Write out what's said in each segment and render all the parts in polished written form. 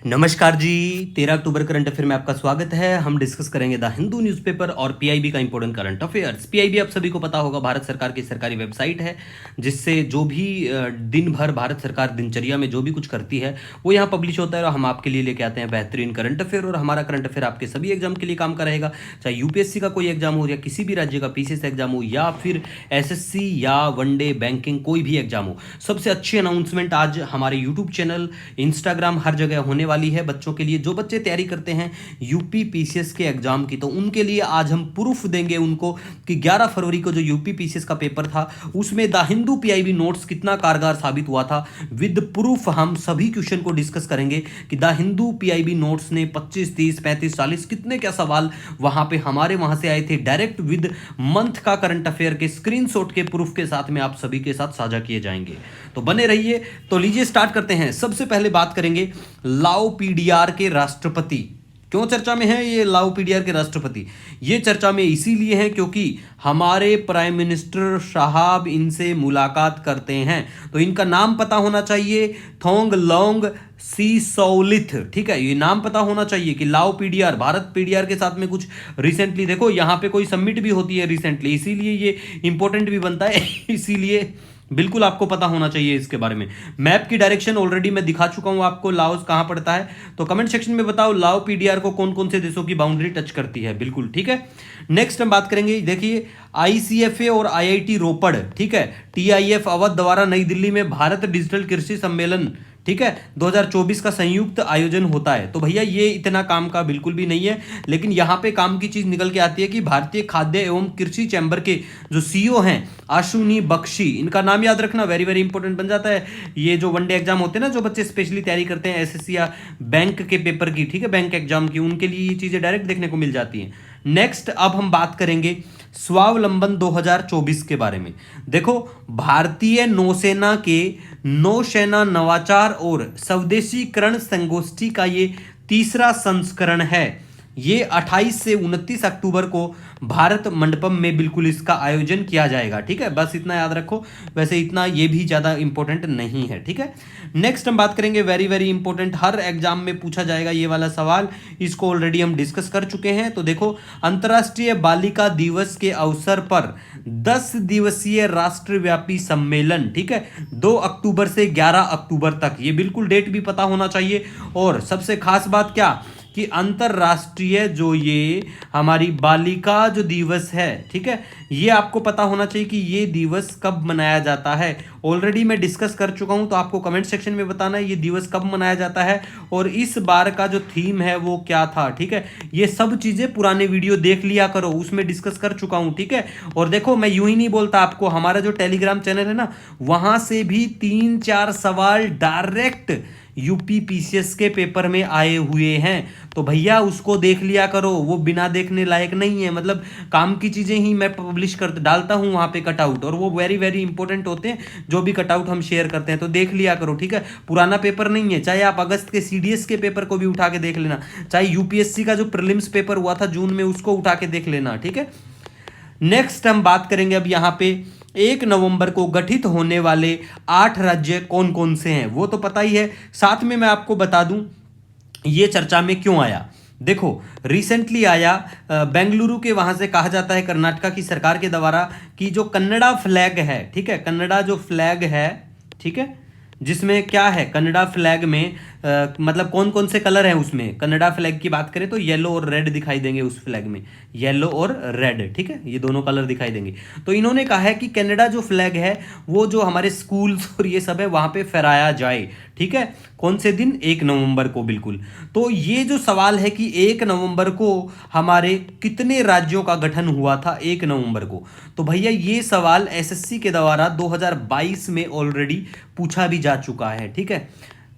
नमस्कार जी। 13 अक्टूबर current affair में आपका स्वागत है। हम डिस्कस करेंगे द हिंदू न्यूज़पेपर और पीआईबी का इंपॉर्टेंट करंट अफेयर्स। पीआईबी आप सभी को पता होगा भारत सरकार की सरकारी वेबसाइट है, जिससे जो भी दिन भर भारत सरकार दिनचर्या में जो भी कुछ करती है वो यहाँ पब्लिश होता है और हम आपके लिए लेके आते हैं बेहतरीन करंट अफेयर। और हमारा करंट अफेयर आपके सभी एग्जाम के लिए काम का रहेगा, चाहे यूपीएससी का कोई एग्जाम हो या किसी भी राज्य का पीसीएस एग्जाम हो या फिर एसएससी या वनडे बैंकिंग कोई भी एग्जाम हो। सबसे अच्छी अनाउंसमेंट आज हमारे यूट्यूब चैनल, इंस्टाग्राम, हर जगह होने वाली है बच्चों के लिए। जो बच्चे तैयारी करते हैं यूपी पीसीएस के एग्जाम की, तो उनके लिए आज हम प्रूफ देंगे उनको कि 11 फरवरी को जो यूपी पीसीएस का पेपर था उसमें द हिंदू पीआईबी नोट्स कितना कारगर साबित हुआ था। विद प्रूफ हम सभी क्वेश्चन को डिस्कस करेंगे कि द हिंदू पीआईबी नोट्स ने 25, 30, 35, 40 कितने क्या सवाल वहां पे हमारे वहां से आए थे, डायरेक्ट विद मंथ का करंट अफेयर के स्क्रीनशॉट के प्रूफ के साथ में आप सभी के साथ साझा किए जाएंगे। तो बने रहिए। तो लीजिए स्टार्ट करते हैं। सबसे पहले बात करेंगे लाओ पीडीआर के राष्ट्रपति। क्यों चर्चा में है ये लाओ पीडीआर के राष्ट्रपति? ये चर्चा में इसीलिए है क्योंकि हमारे प्राइम मिनिस्टर साहब इनसे मुलाकात करते हैं। तो इनका नाम पता होना चाहिए, थोंगलोंग सिसोलिथ। ठीक है, ये नाम पता होना चाहिए कि लाओ पीडीआर, भारत पीडीआर के साथ में कुछ रिसेंटली देखो यहाँ पे कोई सबमिट भी होती है रिसेंटली, इसीलिए ये इंपॉर्टेंट भी बनता है। इसीलिए बिल्कुल आपको पता होना चाहिए इसके बारे में। मैप की डायरेक्शन ऑलरेडी मैं दिखा चुका हूं आपको, लाओस कहां पड़ता है। तो कमेंट सेक्शन में बताओ लाओ पीडीआर को कौन कौन से देशों की बाउंड्री टच करती है। बिल्कुल ठीक है। नेक्स्ट हम बात करेंगे, देखिए आईसीएफए और आईआईटी रोपड़, ठीक है, टीआईएफ अवध द्वारा नई दिल्ली में भारत डिजिटल कृषि सम्मेलन, ठीक है, 2024 का संयुक्त आयोजन होता है। तो भैया ये इतना काम का बिल्कुल भी नहीं है, लेकिन यहाँ पे काम की चीज निकल के आती है कि भारतीय खाद्य एवं कृषि चैम्बर के जो सीईओ हैं आशुनी बख्शी, इनका नाम याद रखना, वेरी वेरी इंपॉर्टेंट बन जाता है। ये जो वनडे एग्जाम होते हैं ना, जो बच्चे स्पेशली तैयारी करते हैं एसएससी या बैंक के पेपर की, ठीक है, बैंक एग्जाम की, उनके लिए ये चीजें डायरेक्ट देखने को मिल जाती हैं। नेक्स्ट अब हम बात करेंगे स्वावलंबन 2024 के बारे में। देखो भारतीय नौसेना के नौसेना नवाचार और स्वदेशीकरण संगोष्ठी का ये तीसरा संस्करण है। ये 28 से 29 अक्टूबर को भारत मंडपम में बिल्कुल इसका आयोजन किया जाएगा। ठीक है, बस इतना याद रखो। वैसे इतना ये भी ज़्यादा इंपॉर्टेंट नहीं है। ठीक है, नेक्स्ट हम बात करेंगे वेरी वेरी इंपॉर्टेंट, हर एग्जाम में पूछा जाएगा ये वाला सवाल, इसको ऑलरेडी हम डिस्कस कर चुके हैं। तो देखो, अंतर्राष्ट्रीय बालिका दिवस के अवसर पर 10 दिवसीय राष्ट्रव्यापी सम्मेलन, ठीक है, 2 अक्टूबर से 11 अक्टूबर तक, ये बिल्कुल डेट भी पता होना चाहिए। और सबसे खास बात क्या कि अंतरराष्ट्रीय जो ये हमारी बालिका जो दिवस है, ठीक है, ये आपको पता होना चाहिए कि ये दिवस कब मनाया जाता है। ऑलरेडी मैं डिस्कस कर चुका हूं, तो आपको कमेंट सेक्शन में बताना है ये दिवस कब मनाया जाता है और इस बार का जो थीम है वो क्या था। ठीक है, ये सब चीजें पुराने वीडियो देख लिया करो, उसमें डिस्कस कर चुका हूं। ठीक है, और देखो मैं यूं ही नहीं बोलता आपको, हमारा जो टेलीग्राम चैनल है ना, वहां से भी 3-4 सवाल डायरेक्ट यूपी पीसीएस के पेपर में आए हुए हैं। तो भैया उसको देख लिया करो, वो बिना देखने लायक नहीं है। मतलब काम की चीजें ही मैं पब्लिश कर डालता हूं वहां पे कटआउट, और वो वेरी वेरी इंपॉर्टेंट होते हैं जो भी कटआउट हम शेयर करते हैं। तो देख लिया करो, ठीक है, पुराना पेपर नहीं है। चाहे आप अगस्त के सीडीएस के पेपर को भी उठा के देख लेना, चाहे यूपीएससी का जो प्रीलिम्स पेपर हुआ था जून में, उसको उठा के देख लेना। ठीक है, नेक्स्ट हम बात करेंगे अब यहाँ पे 1 नवंबर को गठित होने वाले 8 राज्य कौन कौन से हैं, वो तो पता ही है। साथ में मैं आपको बता दूं ये चर्चा में क्यों आया। देखो रिसेंटली आया, बेंगलुरु के वहां से कहा जाता है कर्नाटका की सरकार के द्वारा कि जो कन्नड़ा फ्लैग है, ठीक है, कन्नड़ा जो फ्लैग है, ठीक है, जिसमें क्या है कन्नड़ा फ्लैग में मतलब कौन कौन से कलर हैं उसमें, कन्नड़ा फ्लैग की बात करें तो येलो और रेड दिखाई देंगे उस फ्लैग में, येलो और रेड, ठीक है, ये दोनों कलर दिखाई देंगे। तो इन्होंने कहा है कि कनाडा जो फ्लैग है वो जो हमारे स्कूल्स और ये सब है वहां पे फहराया जाए। ठीक है, कौन से दिन? 1 नवंबर को, बिल्कुल। तो ये जो सवाल है कि 1 नवंबर को हमारे कितने राज्यों का गठन हुआ था 1 नवंबर को, तो भैया ये सवाल एसएससी के द्वारा 2022 में ऑलरेडी पूछा भी जा चुका है। ठीक है,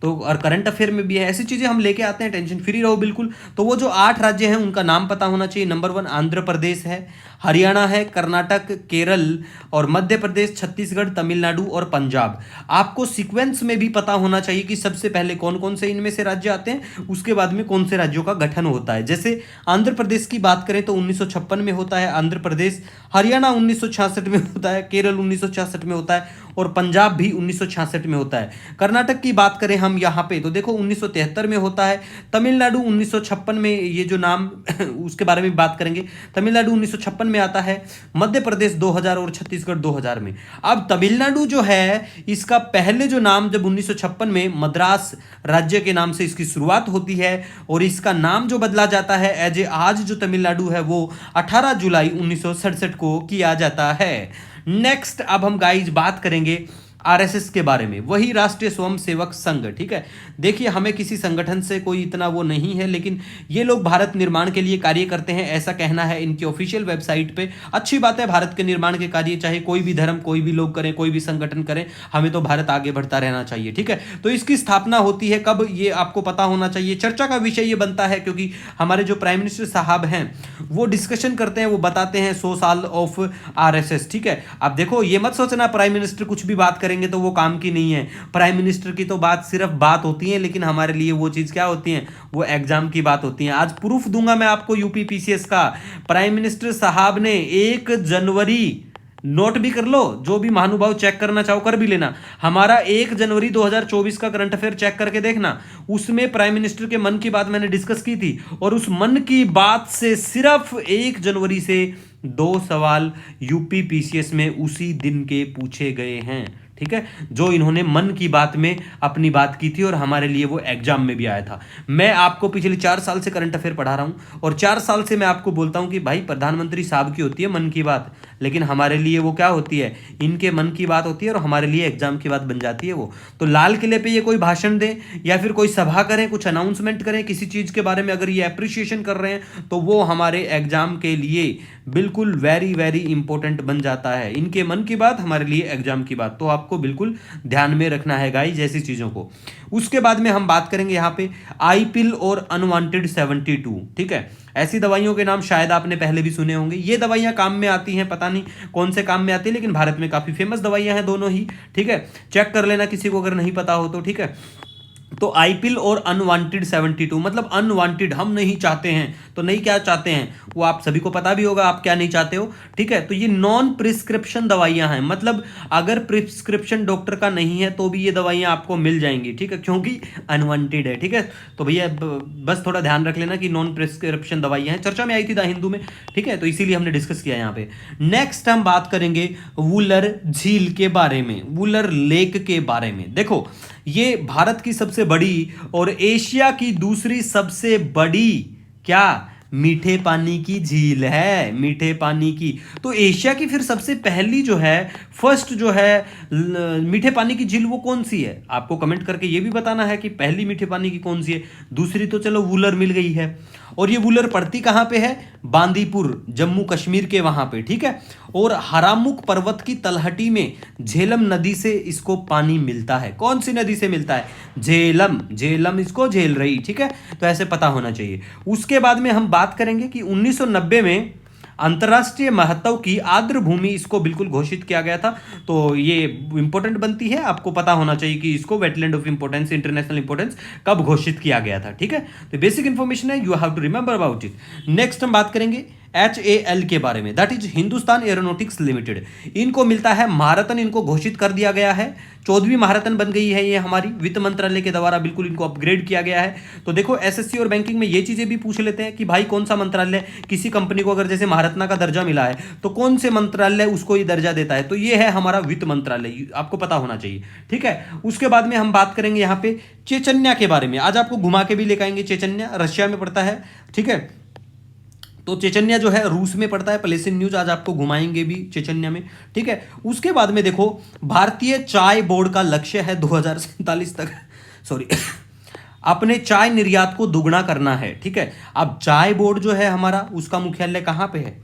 तो और करंट अफेयर में भी है, ऐसी चीजें हम लेके आते हैं, टेंशन फ्री रहो बिल्कुल। तो वो जो 8 राज्य हैं उनका नाम पता होना चाहिए। नंबर 1 आंध्र प्रदेश है, हरियाणा है, कर्नाटक, केरल और मध्य प्रदेश, छत्तीसगढ़, तमिलनाडु और पंजाब। आपको सीक्वेंस में भी पता होना चाहिए कि सबसे पहले कौन कौन से इनमें से राज्य आते हैं, उसके बाद में कौन से राज्यों का गठन होता है। जैसे आंध्र प्रदेश की बात करें तो 1956 में होता है आंध्र प्रदेश, हरियाणा 1966 में होता है, केरल 1966 में होता है और पंजाब भी 1966 में होता है। कर्नाटक की बात करें हम यहाँ पे तो देखो 1973 में होता है। तमिलनाडु 1956 में, ये जो नाम उसके बारे में बात करेंगे, तमिलनाडु 1956 में आता है। मध्य प्रदेश 2000 और छत्तीसगढ़ 2000 में। अब तमिलनाडु जो है इसका पहले जो नाम जब 1956 में मद्रास राज्य के नाम से इसकी शुरुआत होती है और इसका नाम जो बदला जाता है एज ए आज जो तमिलनाडु है वो 18 जुलाई 1967 को किया जाता है। नेक्स्ट अब हम गाइज बात करेंगे आरएसएस के बारे में, वही राष्ट्रीय स्वयं सेवक संघ। ठीक है, देखिए हमें किसी संगठन से कोई इतना वो नहीं है, लेकिन ये लोग भारत निर्माण के लिए कार्य करते हैं, ऐसा कहना है इनकी ऑफिशियल वेबसाइट पे। अच्छी बात है, भारत के निर्माण के कार्य चाहे कोई भी धर्म, कोई भी लोग करें, कोई भी संगठन करें, हमें तो भारत आगे बढ़ता रहना चाहिए। ठीक है, तो इसकी स्थापना होती है कब, ये आपको पता होना चाहिए। चर्चा का विषय ये बनता है क्योंकि हमारे जो प्राइम मिनिस्टर साहब हैं वो डिस्कशन करते हैं, वो बताते हैं 100 साल ऑफ आरएसएस। ठीक है, अब देखो ये मत सोचना प्राइम मिनिस्टर कुछ भी बात करेंगे तो वो काम की नहीं है। प्राइम मिनिस्टर की तो बात सिर्फ बात होती है, लेकिन हमारे लिए वो चीज क्या होती है, वो एग्जाम की बात होती है। आज प्रूफ दूंगा मैं आपको यूपी पीसीएस का। प्राइम मिनिस्टर साहब ने 1 जनवरी, नोट भी कर लो, जो भी महानुभाव चेक करना चाहो कर भी लेना, हमारा 1 जनवरी 2024 का करंट अफेयर चेक करके देखना, उसमें प्राइम मिनिस्टर के मन की बात मैंने डिस्कस की थी और उस मन की बात से सिर्फ 1 जनवरी से 2 सवाल यूपी पीसीएस में उसी दिन के पूछे गए हैं। ठीक है, जो इन्होंने मन की बात में अपनी बात की थी और हमारे लिए वो एग्जाम में भी आया था। मैं आपको पिछले 4 साल से करंट अफेयर पढ़ा रहा हूं और 4 साल से मैं आपको बोलता हूं कि भाई प्रधानमंत्री साहब की होती है मन की बात, लेकिन हमारे लिए वो क्या होती है, इनके मन की बात होती है और हमारे लिए एग्जाम की बात बन जाती है वो। तो लाल किले पे ये कोई भाषण दें या फिर कोई सभा करें, कुछ अनाउंसमेंट करें किसी चीज के बारे में, अगर ये अप्रिशिएशन कर रहे हैं तो वो हमारे एग्जाम के लिए बिल्कुल वेरी वेरी इंपॉर्टेंट बन जाता है। इनके मन की बात हमारे लिए एग्जाम की बात, तो आपको बिल्कुल ध्यान में रखना है गाइस जैसी चीजों को। उसके बाद में हम बात करेंगे यहाँ पे आईपिल और अनवांटेड 72। ठीक है, ऐसी दवाइयों के नाम शायद आपने पहले भी सुने होंगे। ये दवाइयां काम में आती हैं, पता नहीं कौन से काम में आती है, लेकिन भारत में काफी फेमस दवाइयां हैं दोनों ही। ठीक है, चेक कर लेना किसी को अगर नहीं पता हो तो। ठीक है, तो आईपिल और अनवांटेड 72 मतलब अनवांटेड, हम नहीं चाहते हैं, तो नहीं क्या चाहते हैं वो आप सभी को पता भी होगा आप क्या नहीं चाहते हो। ठीक है, तो ये नॉन प्रिस्क्रिप्शन दवाइयां हैं, मतलब अगर प्रिस्क्रिप्शन डॉक्टर का नहीं है तो भी ये दवाइयां आपको मिल जाएंगी। ठीक है, क्योंकि अनवांटेड है। ठीक है, तो भैया बस थोड़ा ध्यान रख लेना कि नॉन प्रिस्क्रिप्शन दवाइयां हैं, चर्चा में आई थी द हिंदू में। ठीक है, तो इसीलिए हमने डिस्कस किया यहाँ पे। नेक्स्ट हम बात करेंगे वुलर झील के बारे में, वुलर लेक के बारे में। देखो ये भारत की सबसे बड़ी और एशिया की दूसरी सबसे बड़ी क्या मीठे पानी की झील है, मीठे पानी की। तो एशिया की फिर सबसे पहली जो है, फर्स्ट जो है मीठे पानी की झील वो कौन सी है, आपको कमेंट करके ये भी बताना है कि पहली मीठे पानी की कौन सी है। दूसरी तो चलो वुलर मिल गई है, और ये वुलर पड़ती कहां पे है, बांदीपुर जम्मू कश्मीर के वहां पे। ठीक है, और हरामुख पर्वत की तलहटी में झेलम नदी से इसको पानी मिलता है। कौन सी नदी से मिलता है, झेलम, झेलम इसको झेल रही। ठीक है, तो ऐसे पता होना चाहिए। उसके बाद में हम बात करेंगे कि 1990 में अंतर्राष्ट्रीय महत्व की आर्द्र भूमि इसको बिल्कुल घोषित किया गया था। तो ये इंपॉर्टेंट बनती है, आपको पता होना चाहिए कि इसको wetland of importance, international importance कब घोषित किया गया था। ठीक है, तो बेसिक इंफॉर्मेशन है, you have to remember about it. Next हम बात करेंगे HAL के बारे में, that is Hindustan aeronautics limited. इनको मिलता है महारत्न, इनको घोषित कर दिया गया है, 14वीं महारत्न बन गई है ये हमारी, वित्त मंत्रालय के द्वारा बिल्कुल इनको अपग्रेड किया गया है। तो देखो एसएससी और बैंकिंग में ये चीजें भी पूछ लेते हैं कि भाई कौन सा मंत्रालय किसी कंपनी को अगर जैसे महारत्न का दर्जा मिला है तो कौन से मंत्रालय उसको ये दर्जा देता है, तो ये है हमारा वित्त मंत्रालय, आपको पता होना चाहिए। ठीक है, उसके बाद में हम बात करेंगे यहाँ पे चेचन्या के बारे में। आज आपको घुमा के भी लेकर आएंगे, चेचन्या रशिया में पड़ता है। ठीक है, तो चेचन्या जो है रूस में पड़ता है। प्लेस इन न्यूज आज आपको घुमाएंगे भी चेचन्या में। ठीक है, उसके बाद में देखो भारतीय चाय बोर्ड का लक्ष्य है 2047 तक सॉरी अपने चाय निर्यात को दुगना करना है। ठीक है, अब चाय बोर्ड जो है हमारा उसका मुख्यालय कहाँ पे है,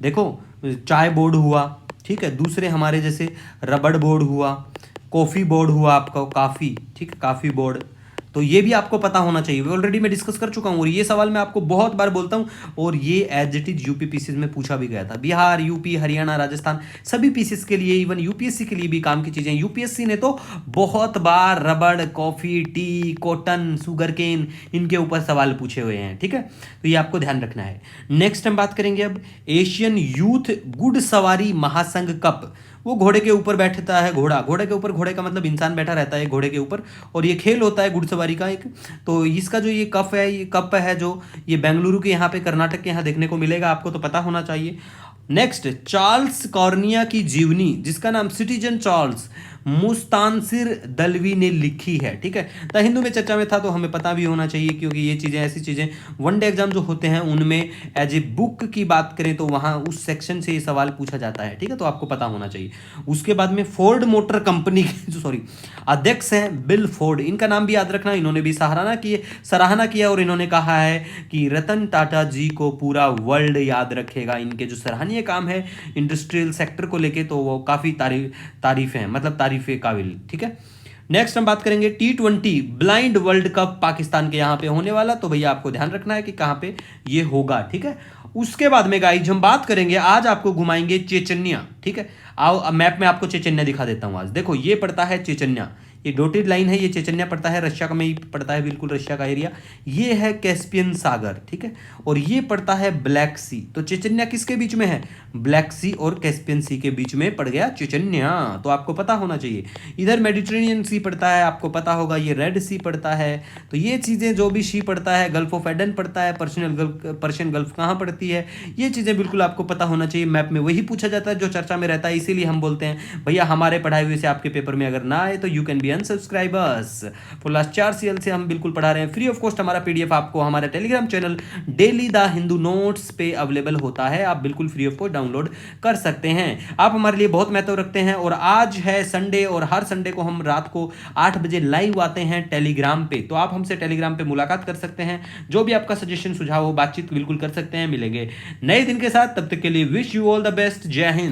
देखो चाय बोर्ड हुआ, ठीक है, दूसरे हमारे जैसे रबड़ बोर्ड हुआ, कॉफी बोर्ड हुआ आपका, काफी, ठीक है, काफी बोर्ड, तो ये भी आपको पता होना चाहिए। ऑलरेडी मैं डिस्कस कर चुका हूं और ये सवाल मैं आपको बहुत बार बोलता हूं और ये as it is UP PCS में पूछा भी गया था। बिहार, यूपी, हरियाणा, राजस्थान सभी पीसीएस के लिए, इवन यूपीएससी के लिए भी काम की चीजें। यूपीएससी ने तो बहुत बार रबड़, coffee, tea, cotton, sugar cane इनके ऊपर सवाल पूछे हुए हैं। ठीक है, तो ये आपको ध्यान रखना है। नेक्स्ट हम बात करेंगे अब एशियन यूथ गुड सवारी महासंघ कप। वो घोड़े के ऊपर बैठता है, घोड़े के ऊपर, घोड़े का मतलब इंसान बैठा रहता है घोड़े के ऊपर, और ये खेल होता है घुड़सवारी का एक। तो इसका जो ये कप है जो ये बेंगलुरु के यहाँ पे, कर्नाटक के यहाँ देखने को मिलेगा, आपको तो पता होना चाहिए। नेक्स्ट, चार्ल्स कॉर्निया की जीवनी, जिसका नाम सिटीजन चार्ल्स मुस्तानसिर दलवी ने लिखी है, ठीक है। द हिंदू में चर्चा में था तो हमें पता भी होना चाहिए, क्योंकि ये चीज़ें ऐसी चीज़ें वनडे एग्जाम जो होते हैं उनमें एज ए बुक की बात करें तो वहाँ उस सेक्शन से ये सवाल पूछा जाता है, ठीक है, तो आपको पता होना चाहिए। उसके बाद में फोर्ड मोटर कंपनी के जो अध्यक्ष हैं बिल फोर्ड, इनका नाम भी याद रखना, इन्होंने भी सराहना किया और इन्होंने कहा है कि रतन टाटा जी को पूरा वर्ल्ड याद रखेगा। इनके जो सराहनीय काम है इंडस्ट्रियल सेक्टर को लेके, तो वो काफ़ी तारीफ है, मतलब तारीफे काबिल, ठीक है। नेक्स्ट हम बात करेंगे T20 blind world cup Pakistan के यहाँ पे होने वाला, तो भैया आपको ध्यान रखना है कि कहाँ पे ये होगा, ठीक है। उसके बाद में गाइज हम बात करेंगे, आज आपको घुमाएंगे चेचन्या, ठीक है। आओ मैप में आपको चेचन्या दिखा देता हूँ आज। देखो ये पड़ता है चेचन्या, ये डॉटेड लाइन है, ये चेचन्या पड़ता है, रशिया का में ही पड़ता है, बिल्कुल रशिया का एरिया। ये है कैस्पियन सागर, ठीक है, और ये पड़ता है ब्लैक सी। तो चेचन्या किसके बीच में है? ब्लैक सी और कैस्पियन सी के बीच में पड़ गया चेचन्या, तो आपको पता होना चाहिए। इधर मेडिटेरेनियन सी पड़ता है, आपको पता होगा, ये रेड सी पड़ता है। तो ये चीज़ें जो भी सी पड़ता है, गल्फ ऑफ एडन पड़ता है, पर्शियन गल्फ कहाँ पड़ती है, ये चीज़ें बिल्कुल आपको पता होना चाहिए। मैप में वही पूछा जाता है जो चर्चा में रहता है, इसीलिए हम बोलते हैं भैया हमारे पढ़ाए हुए से आपके पेपर में अगर ना आए तो you can be unsubscribers. For last 4 CL से हम बिल्कुल पढ़ा रहे हैं फ्री ऑफ कॉस्ट। हमारा PDF आपको हमारे Telegram channel daily the Hindu notes पे अवेलेबल होता है, आप बिल्कुल फ्री ऑफ कॉस्ट डाउनलोड कर सकते हैं। आप हमारे लिए बहुत महत्व रखते हैं, और आज है संडे, और हर संडे को हम रात को 8 बजे लाइव आते हैं टेलीग्राम पे, तो आप हमसे टेलीग्राम पे मुलाकात कर सकते हैं। जो भी आपका सजेशन सुझाव हो, बातचीत बिल्कुल कर सकते हैं। मिलेंगे नए दिन के साथ, तब तक के लिए wish you all the best. जय हिंद।